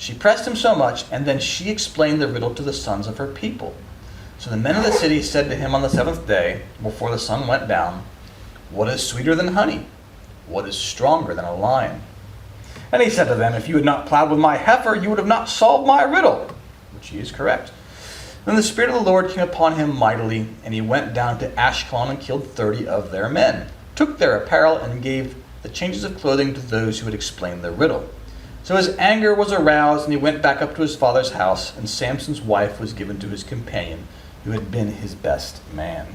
She pressed him so much, and then she explained the riddle to the sons of her people. So the men of the city said to him on the seventh day, before the sun went down, "What is sweeter than honey? What is stronger than a lion?" And he said to them, "If you had not plowed with my heifer, you would have not solved my riddle," which he is correct. Then the Spirit of the Lord came upon him mightily, and he went down to Ashkelon and killed 30 of their men, took their apparel, and gave the changes of clothing to those who had explained the riddle. So his anger was aroused, and he went back up to his father's house, and Samson's wife was given to his companion, who had been his best man.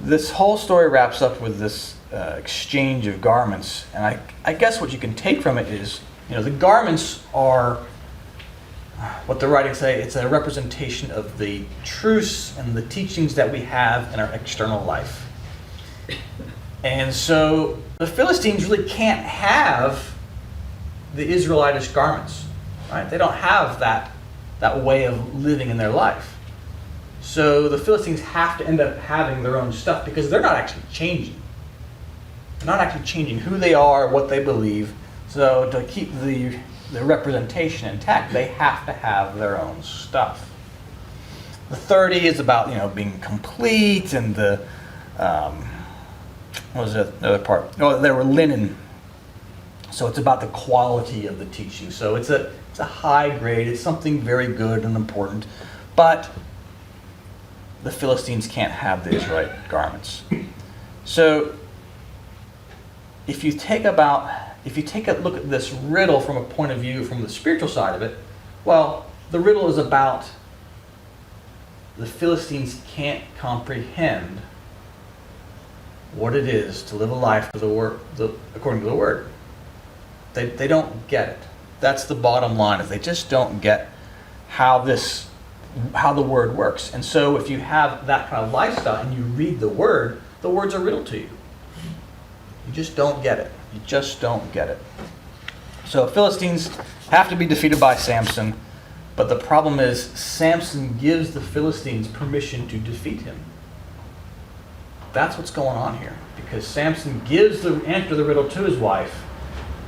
This whole story wraps up with this exchange of garments, and I guess what you can take from it is, the garments are what the writings say. It's a representation of the truths and the teachings that we have in our external life. And so the Philistines really can't have the Israelitish garments, right? They don't have that way of living in their life. So the Philistines have to end up having their own stuff because they're not actually changing. They're not actually changing who they are, what they believe. So to keep the representation intact, they have to have their own stuff. The 30 is about being complete, and the what was the other part? Oh, they were linen. So it's about the quality of the teaching. So it's a high grade. It's something very good and important, but the Philistines can't have the Israelite garments. So if you take a look at this riddle from a point of view from the spiritual side of it, well, the riddle is about the Philistines can't comprehend what it is to live a life according to the Word. They don't get it. That's the bottom line, is they just don't get how the Word works. And so if you have that kind of lifestyle and you read the Word, the Word's a riddle to you. You just don't get it. You just don't get it. So Philistines have to be defeated by Samson, but the problem is Samson gives the Philistines permission to defeat him. That's what's going on here, because Samson gives the answer to the riddle to his wife,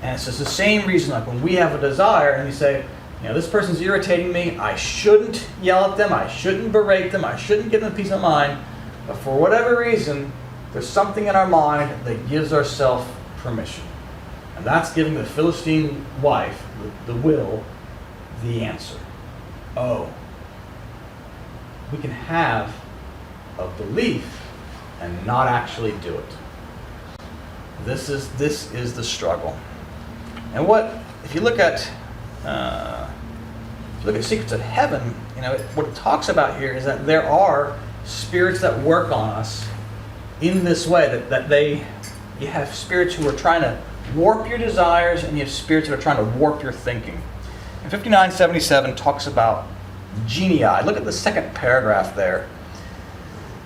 and it's just the same reason, like when we have a desire and we say, this person's irritating me, I shouldn't yell at them, I shouldn't berate them, I shouldn't give them peace of mind, but for whatever reason, there's something in our mind that gives ourselves permission. And that's giving the Philistine wife, the will, the answer. Oh, we can have a belief and not actually do it. This is the struggle. And if you look at Secrets of Heaven, what it talks about here is that there are spirits that work on us in this way, that you have spirits who are trying to warp your desires, and you have spirits that are trying to warp your thinking. And 5977 talks about genii. Look at the second paragraph there.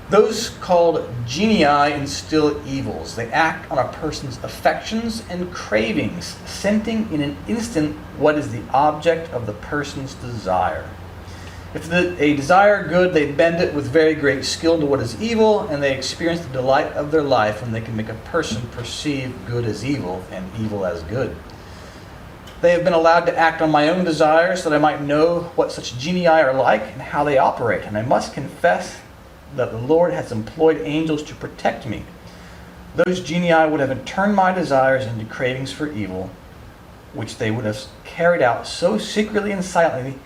Those called genii instill evils. They act on a person's affections and cravings, scenting in an instant what is the object of the person's desire. If a desire good, they bend it with very great skill to what is evil, and they experience the delight of their life when they can make a person perceive good as evil and evil as good. They have been allowed to act on my own desires so that I might know what such genii are like and how they operate, and I must confess that the Lord has employed angels to protect me. Those genii would have turned my desires into cravings for evil, which they would have carried out so secretly and silently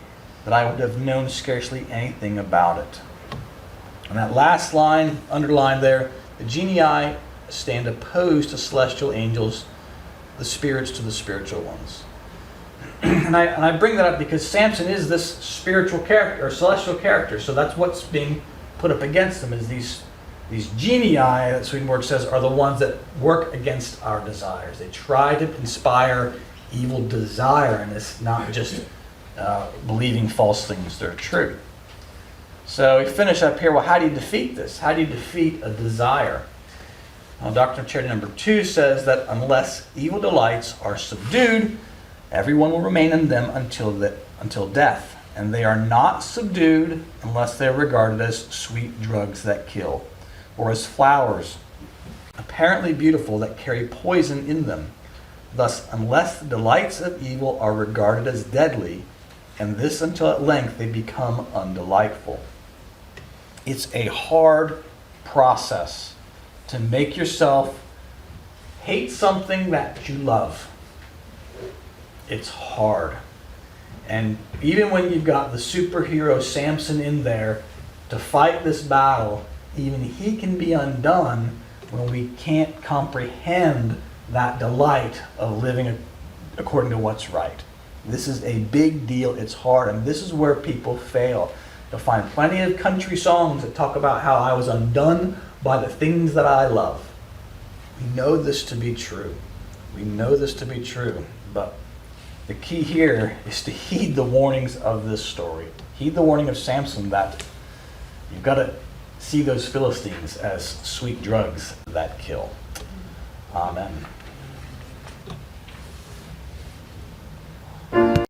that I would have known scarcely anything about it. And that last line, underlined there, the genii stand opposed to celestial angels, the spirits to the spiritual ones. And I bring that up because Samson is this spiritual character, or celestial character, so that's what's being put up against them, is these genii, that Swedenborg says, are the ones that work against our desires. They try to inspire evil desire in us, not just believing false things that are true. So we finish up here. Well, how do you defeat this? How do you defeat a desire? Well, Doctrine of Charity number 2 says that unless evil delights are subdued, everyone will remain in them until death. And they are not subdued unless they are regarded as sweet drugs that kill, or as flowers apparently beautiful, that carry poison in them. Thus, unless the delights of evil are regarded as deadly, and this until at length they become undelightful. It's a hard process to make yourself hate something that you love. It's hard. And even when you've got the superhero Samson in there to fight this battle, even he can be undone when we can't comprehend that delight of living according to what's right. This is a big deal. It's hard, and this is where people fail. You'll find plenty of country songs that talk about how I was undone by the things that I love. We know this to be true. We know this to be true, but the key here is to heed the warnings of this story. Heed the warning of Samson that you've got to see those Philistines as sweet drugs that kill. Amen.